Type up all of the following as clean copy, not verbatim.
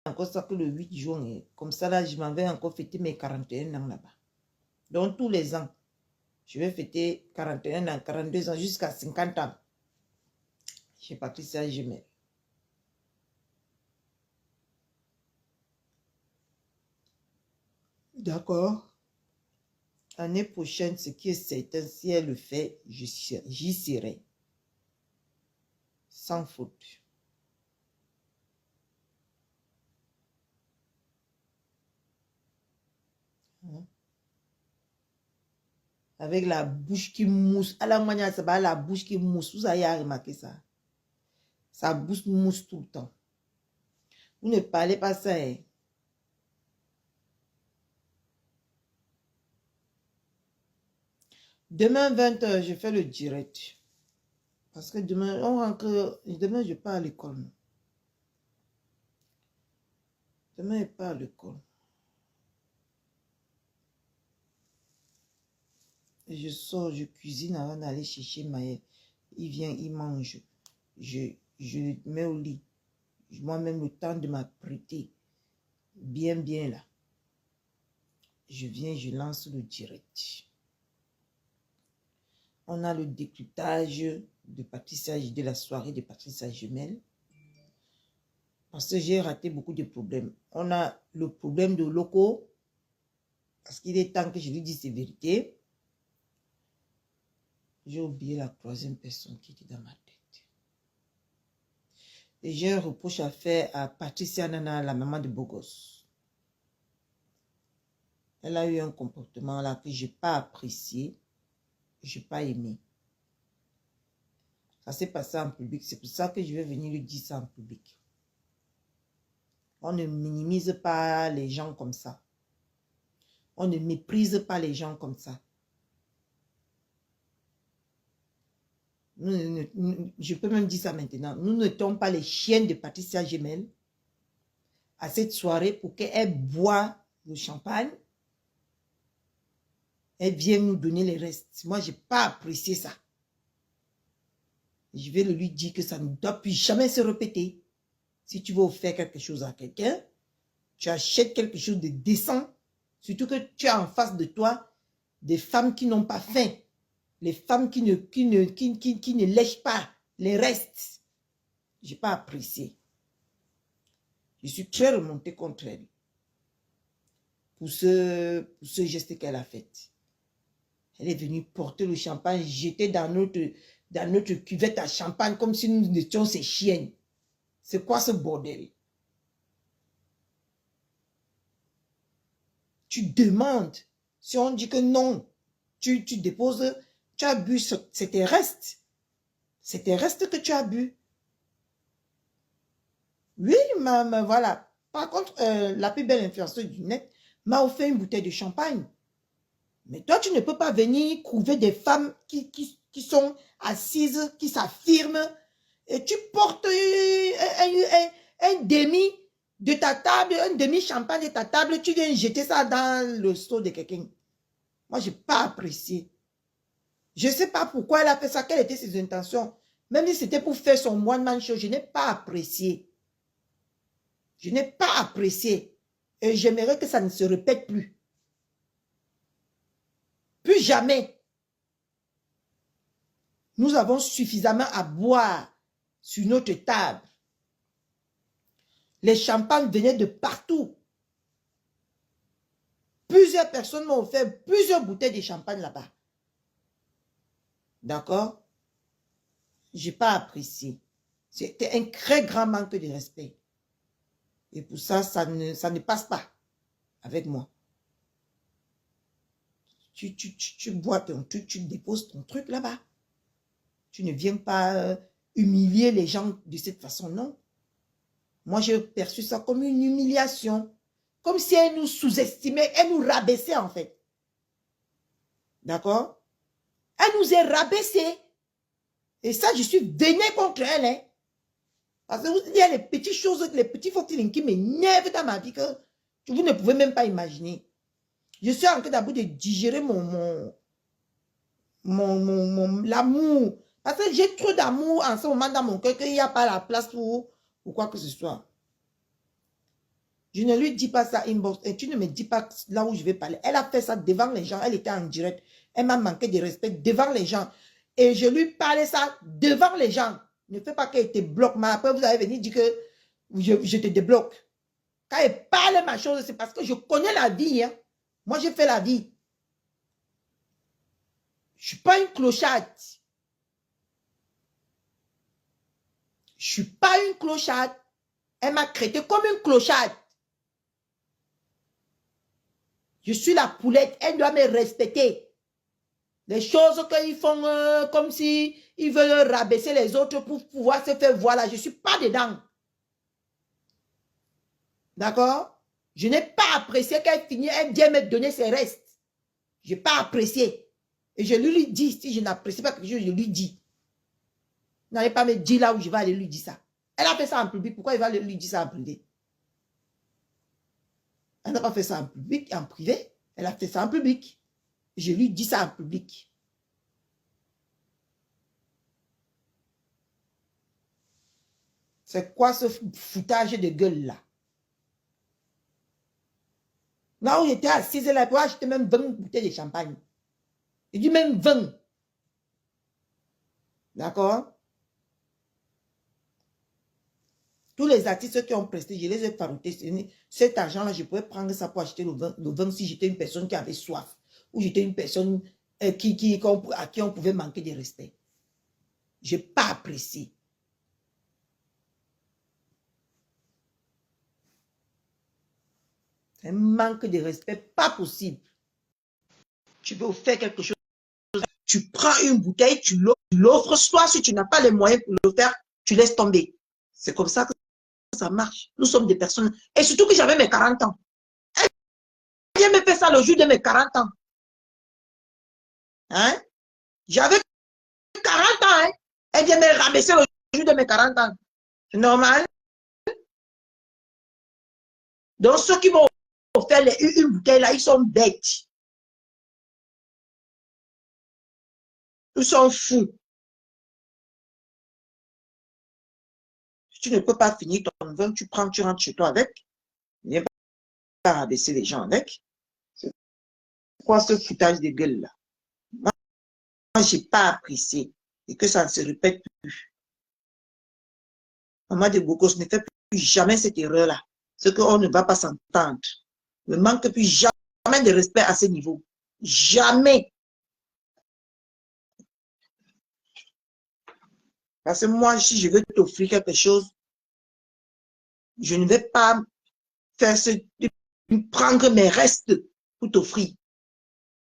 encore ça que le 8 juin. Et comme ça, là, je m'en vais encore fêter mes 41 ans là-bas. Donc, tous les ans, je vais fêter 41 ans, 42 ans, jusqu'à 50 ans. Chez Patricia Gemel. D'accord. L'année prochaine, ce qui est certain, si elle le fait, j'y serai. Sans faute. Avec la bouche qui mousse. À la manière, c'est pas la bouche qui mousse. Vous avez remarqué ça? Sa bouche mousse tout le temps. Vous ne parlez pas ça, hein? Demain, 20h, je fais le direct. Parce que demain, demain, je pars à l'école. Demain, je pars à l'école. Et je sors, je cuisine avant d'aller chercher Maël. Il vient, il mange. Je le mets au lit. Moi-même, le temps de m'apprêter. Bien, bien là. Je viens, je lance le direct. On a le décryptage de Patricia, de la soirée de Patricia Gemel. Parce que j'ai raté beaucoup de problèmes. On a le problème de Loco. Parce qu'il est temps que je lui dise ses vérités. J'ai oublié la troisième personne qui était dans ma tête. Et j'ai un reproche à faire à Patricia Nana, la maman de Bogos. Elle a eu un comportement là que je n'ai pas apprécié. Je n'ai pas aimé. Ça s'est passé en public. C'est pour ça que je vais venir lui dire ça en public. On ne minimise pas les gens comme ça. On ne méprise pas les gens comme ça. Je peux même dire ça maintenant. Nous n'étions pas les chiens de Patricia Gemel à cette soirée pour qu'elle boive le champagne. Elle vient nous donner les restes. Moi, je n'ai pas apprécié ça. Je vais lui dire que ça ne doit plus jamais se répéter. Si tu veux offrir quelque chose à quelqu'un, tu achètes quelque chose de décent. Surtout que tu as en face de toi des femmes qui n'ont pas faim. Les femmes qui ne lèchent pas les restes. Je n'ai pas apprécié. Je suis très remontée contre elle. Pour ce geste qu'elle a fait. Elle est venue porter le champagne, jeter dans notre cuvette à champagne comme si nous étions ses chiennes. C'est quoi ce bordel? Tu demandes. Si on dit que non, tu déposes, tu as bu, c'est tes restes. C'est tes restes que tu as bu. Oui, voilà. Par contre, la plus belle influenceuse du net m'a offert une bouteille de champagne. Mais toi, tu ne peux pas venir couver des femmes qui sont assises, qui s'affirment, et tu portes un demi de ta table, un demi-champagne de ta table, tu viens jeter ça dans le seau de quelqu'un. Moi, je n'ai pas apprécié. Je ne sais pas pourquoi elle a fait ça, quelles étaient ses intentions. Même si c'était pour faire son one-man show, je n'ai pas apprécié. Je n'ai pas apprécié. Et j'aimerais que ça ne se répète plus. Plus jamais. Nous avons suffisamment à boire sur notre table. Les champagnes venaient de partout. Plusieurs personnes m'ont offert plusieurs bouteilles de champagne là-bas. D'accord? Je n'ai pas apprécié. C'était un très grand manque de respect. Et pour ça, ça ne passe pas avec moi. Tu bois ton truc, tu déposes ton truc là-bas. Tu ne viens pas humilier les gens de cette façon, non. Moi, j'ai perçu ça comme une humiliation. Comme si elle nous sous-estimait, elle nous rabaissait en fait. D'accord? Elle nous est rabaissée. Et ça, je suis vénée contre elle. Hein? Parce qu'il y a les petites choses, les petits fautes qui m'énervent dans ma vie que vous ne pouvez même pas imaginer. Je suis en train d'abord de digérer l'amour. Parce que j'ai trop d'amour en ce moment dans mon cœur qu'il n'y a pas la place pour quoi que ce soit. Je ne lui dis pas ça inbox. Et tu ne me dis pas là où je vais parler. Elle a fait ça devant les gens. Elle était en direct. Elle m'a manqué de respect devant les gens. Et je lui parlais ça devant les gens. Ne fais pas qu'elle te bloque. Mais après, vous allez venir dire que je te débloque. Quand elle parle ma chose, c'est parce que je connais la vie. Hein. Moi, j'ai fait la vie. Je ne suis pas une clocharde. Je ne suis pas une clocharde. Elle m'a traité comme une clocharde. Je suis la poulette. Elle doit me respecter. Les choses qu'ils font comme si ils veulent rabaisser les autres pour pouvoir se faire voir là. Je ne suis pas dedans. D'accord? Je n'ai pas apprécié qu'elle finisse. Elle vient me donner ses restes. Je n'ai pas apprécié. Et je lui dis, si je n'apprécie pas quelque chose, je lui dis. N'allez pas me dire là où je vais aller lui dire ça. Elle a fait ça en public. Pourquoi il va lui dire ça en privé? Elle n'a pas fait ça en public, en privé. Elle a fait ça en public. Je lui dis ça en public. C'est quoi ce foutage de gueule là? Là où j'étais assise là, pour acheter même 20 bouteilles de champagne. Je dis même 20. D'accord? Tous les artistes qui ont presté, je les ai faroutés. Cet argent-là, je pouvais prendre ça pour acheter le vin si j'étais une personne qui avait soif. Ou j'étais une personne à qui on pouvait manquer de respect. Je n'ai pas apprécié. Un manque de respect, pas possible. Tu veux faire quelque chose, tu prends une bouteille, tu l'offres, soit si tu n'as pas les moyens pour le faire, tu laisses tomber. C'est comme ça que ça marche. Nous sommes des personnes, et surtout que j'avais mes 40 ans. Elle me fait ça le jour de mes 40 ans. Hein? J'avais 40 ans, hein? Elle vient me rabaisser le jour de mes 40 ans. C'est normal. Donc, ceux qui m'ont offert une bouteille là, ils sont bêtes. Ils sont fous. Tu ne peux pas finir ton vin, tu prends, tu rentres chez toi avec. Viens pas rabaisser les gens avec. C'est quoi ce foutage de gueule là? Moi, je n'ai pas apprécié et que ça ne se répète plus. Maman de Bogos ne fait plus jamais cette erreur-là. C'est qu'on ne va pas s'entendre. Ne manque plus jamais de respect à ce niveau. Jamais. Parce que moi, si je veux t'offrir quelque chose, je ne vais pas faire prendre mes restes pour t'offrir.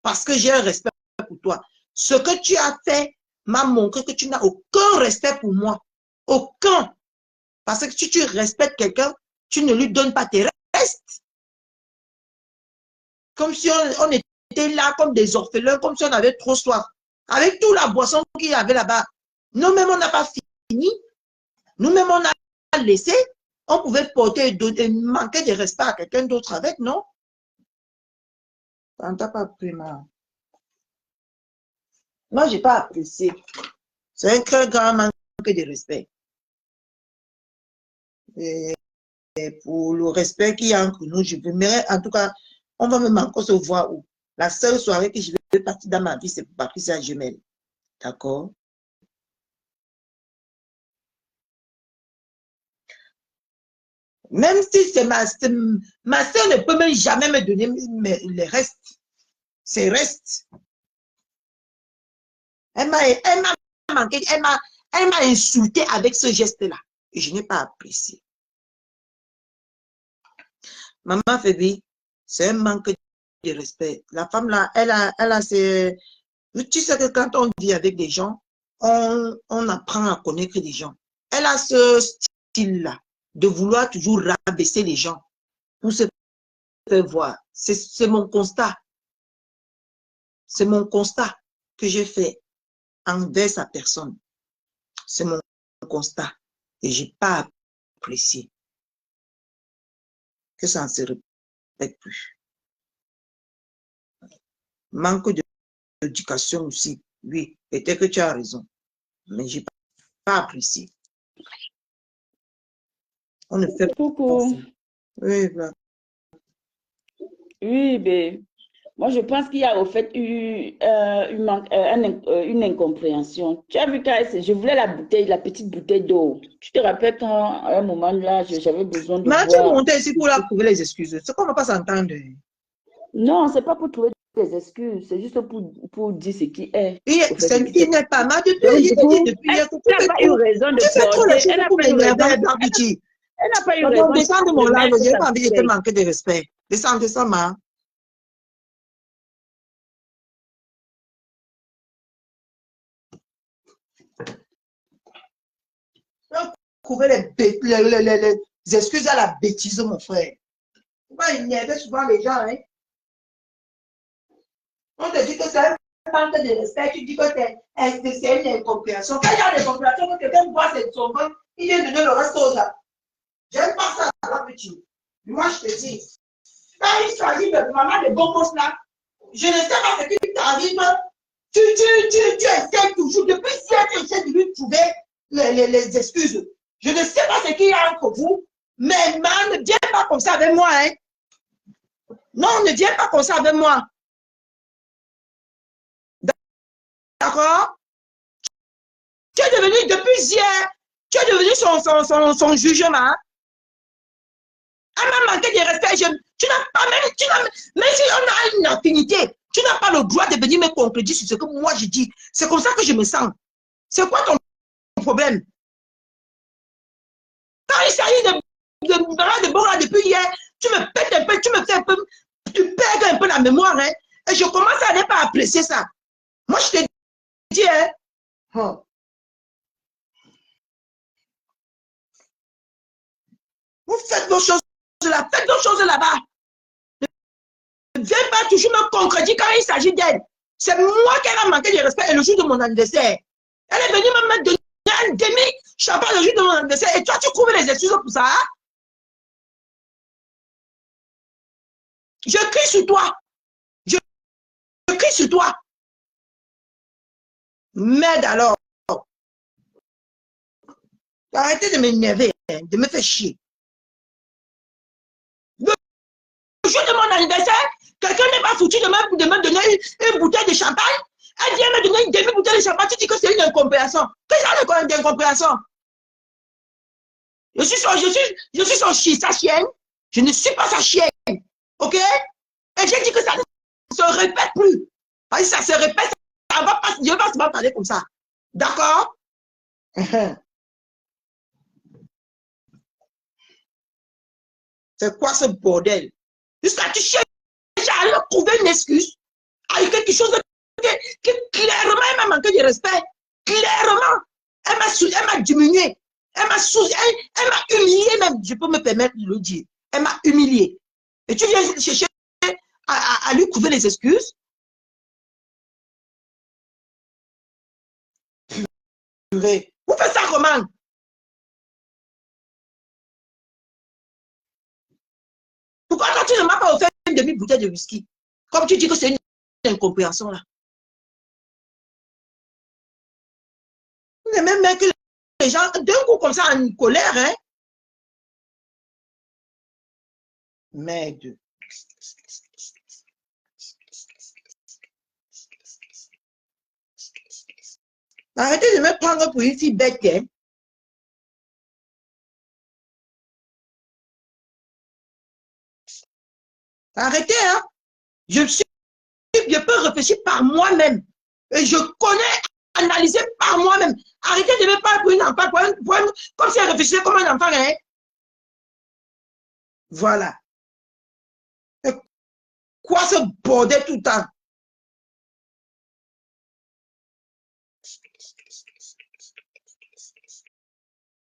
Parce que j'ai un respect pour toi. Ce que tu as fait m'a montré que tu n'as aucun respect pour moi. Aucun. Parce que si tu respectes quelqu'un, tu ne lui donnes pas tes restes. Comme si on était là comme des orphelins, comme si on avait trop soif. Avec toute la boisson qu'il y avait là-bas. Nous-mêmes, on n'a pas fini. Nous-mêmes, on a laissé. On pouvait porter et manquer de respect à quelqu'un d'autre avec, non? Ça ne t'a pas pris mal. Moi, je n'ai pas apprécié. C'est un très grand manque de respect. Et pour le respect qu'il y a entre nous, je voudrais, en tout cas, on va même encore se voir où. La seule soirée que je vais partir dans ma vie, c'est pour Patricia Jumel. D'accord? Même si c'est ma soeur ne peut même jamais me donner les restes. Ses restes. Elle m'a manqué, elle m'a insulté avec ce geste-là. Et je n'ai pas apprécié. Maman Fébi, c'est un manque de respect. La femme là, elle a ses... Tu sais que quand on vit avec des gens, on apprend à connaître des gens. Elle a ce style-là de vouloir toujours rabaisser les gens pour se faire voir. C'est mon constat. C'est mon constat que j'ai fait envers sa personne. C'est mon constat. Et je n'ai pas apprécié que ça ne se répète plus. Manque d'éducation aussi. Oui, peut-être que tu as raison. Mais je n'ai pas apprécié. On ne fait pas Coucou. ça. Oui, voilà. Oui, mais moi, je pense qu'il y a au fait une incompréhension. Tu as vu quand je voulais la bouteille, la petite bouteille d'eau. Tu te rappelles quand, à un moment là, j'avais besoin de Mais tu es boire. monté ici pour la trouver les excuses. C'est qu'on ne va pas s'entendre. Non, c'est pas pour trouver des excuses, c'est juste pour dire ce qui est. Au fait, ce qui Il s'est n'est pas mal depuis. Donc, Il du te dit coup, depuis hier que elle n'a pas eu raison de tu fais trop les porter, elle choses n'a pour pas eu m'énerver, raison, Barbiti. elle n'a pas eu Donc, raison descends de mon de live. mettre Je n'ai sa pas envie de te bouteille. manquer de respect. Descends, descends, ma. Trouver les excuses à la bêtise, mon frère. Faut pas énerver souvent les gens, hein. On te dit que c'est un manque de respect, tu dis que c'est une incompréhension. Quand il y a des incompréhensions, que quelqu'un voit son ventre, il vient donner le reste aux autres. J'aime pas ça, là, petit. Moi, je te dis, quand il s'agit de vraiment de beaux postes là, je ne sais pas ce qui t'arrive. Tu essaies toujours, depuis hier, tu essaies de lui trouver les excuses. Je ne sais pas ce qu'il y a entre vous, mais man, ne viens pas comme ça avec moi, hein. Non, ne viens pas comme ça avec moi. D'accord? Tu es devenu, depuis hier, tu es devenu son jugement. Elle m'a manqué de respect. Tu n'as pas même si on a une affinité, tu n'as pas le droit de venir me contredire sur ce que moi je dis. C'est comme ça que je me sens. C'est quoi ton problème? Quand il s'agit de bon là depuis hier, tu me pètes un peu, tu me fais un peu, tu perds un peu la mémoire, hein, et je commence à ne pas apprécier ça. Moi, je te dis, hein, vous faites vos choses là, faites vos choses là-bas. Ne viens pas toujours me contredire quand il s'agit d'elle. C'est moi qui ai manqué de respect et le jour de mon anniversaire. Elle est venue me donner un demi-champagne le jour de mon anniversaire. Et toi, tu trouves les excuses pour ça? Je crie sur toi. Je crie sur toi. Merde alors. Arrêtez de m'énerver, de me faire chier. Le jour de mon anniversaire, quelqu'un n'est pas foutu de me donner une bouteille de champagne. Elle vient me donner une demi-bouteille de champagne. Tu dis que c'est une incompréhension. Qu'est-ce qu'il y a d'incompréhension? Je suis sa chienne. Je ne suis pas sa chienne. OK? Et j'ai dit que ça ne se répète plus. Parce que ça se répète, ça va pas, Dieu va se parler comme ça. D'accord? C'est quoi ce bordel? Jusqu'à tu cherches à trouver une excuse avec quelque chose qui clairement m'a manqué de respect. Clairement. Elle m'a diminué. Elle m'a humilié même. Je peux me permettre de le dire. Elle m'a humilié. Et tu viens chercher à lui trouver les excuses. Vous faites ça comment? Pourquoi toi, tu ne m'as pas offert une demi-bouteille de whisky? Comme tu dis que c'est une incompréhension là. Vous même que les gens, d'un coup comme ça, en colère, hein? Merde. Arrêtez de me prendre pour une fille bête, hein? Arrêtez, hein? Je peux réfléchir par moi-même. Et je connais, analyser par moi-même. Arrêtez de me parler pour une enfant, comme si elle réfléchissait comme un enfant, hein? Voilà. Et quoi ce bordel tout le temps?